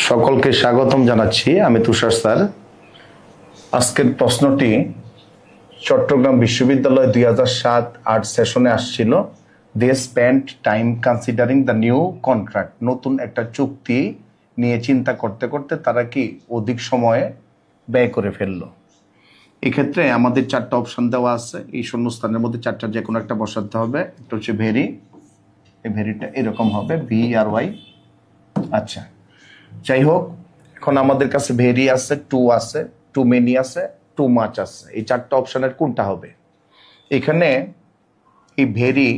সকলকে স্বাগতম জানাচ্ছি। আমি তুষার স্যার। আজকের প্রশ্নটি চট্টগ্রাম বিশ্ববিদ্যালয় 2007-8 সেশনে আসছিল। They spent time considering the new contract. নতুন একটা চুক্তি নিয়ে চিন্তা করতে করতে তারা কি অধিক সময়ে ব্যয় করে ফেললো। এক্ষেত্রে আমাদের 4টা অপশন দেওয়া আছে। এই শূন্যস্থানের মধ্যে 4টার যে কোনো একটা বসাতে হবে। একটা হচ্ছে ভেরি, এই ভেরিটা এরকম হবে VRY। আচ্ছা, যাই হোক, এখন আমাদের কাছে ভেরি আছে, টু আছে, টু মেনি আছে, টু মাচ আছে। এই 4টা অপশনের কোনটা হবে? এখানে এই ভেরি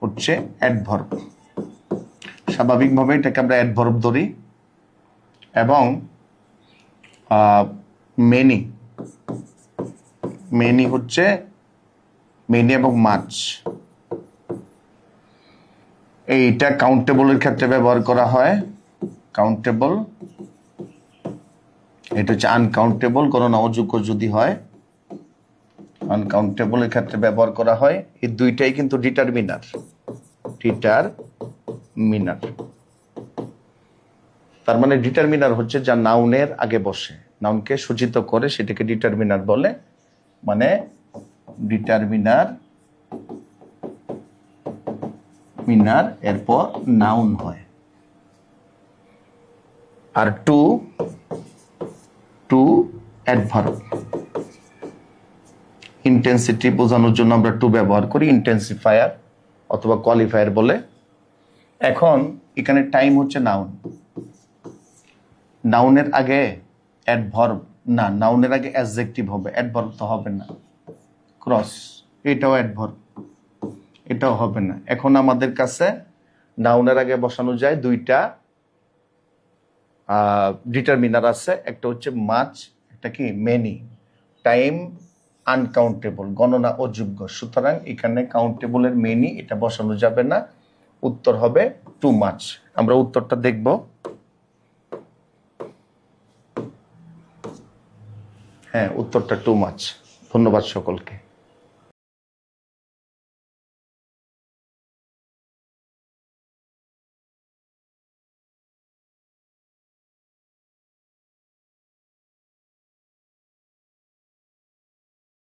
হচ্ছে অ্যাডভার্ব, স্বাভাবিকভাবে এটাকে আমরা অ্যাডভার্ব ধরি। এবং মেনি, মেনি হচ্ছে মেনি এবং মাচ, এইটা কাউন্টেবলের ক্ষেত্রে ব্যবহার করা হয়। কাউন্টেবল, এটা হচ্ছে আনকাউন্টেবল, গণনা অযোগ্য যদি হয়। আনকাউন্টেবলের ক্ষেত্রে ব্যবহার করা হয়। এই দুইটাই কিন্তু ডিটারমিনার। ডিটারমিনার তার মানে ডিটারমিনার হচ্ছে যা নাউনের আগে বসে, নাউনকে সূচিত করে, সেটাকে ডিটারমিনার বলে। মানে ডিটারমিনার এরপর নাউন হয়। আর টু অ্যাডভার্ব, ইন্টেন্সিটি বোঝানোর জন্য আমরা টু ব্যবহার করি, ইন্টেন্সিফায়ার অথবা কোয়ালিফায়ার বলে। এখন এখানে টাইম হচ্ছে নাউন, নাউনের আগে অ্যাডভার্ব না, নাউনের আগে অ্যাডজেক্টিভ হবে, অ্যাডভার্ব তো হবে না। ক্রস, এটাও অ্যাডভার্ব, এটাও হবে না। এখন আমাদের কাছে নাউনের আগে বসানো যায় দুইটা ডিটারমিনার আছে, একটা হচ্ছে মাচ, একটা কি মেনি। টাইম আনকাউন্টেবল, গণনা অযোগ্য, সুতরাং এখানে কাউন্টেবলের মেনি এটা বসানো যাবে না, উত্তর হবে টু মাচ। আমরা উত্তরটা দেখব। হ্যাঁ, উত্তরটা টু মাচ। ধন্যবাদ সকলকে।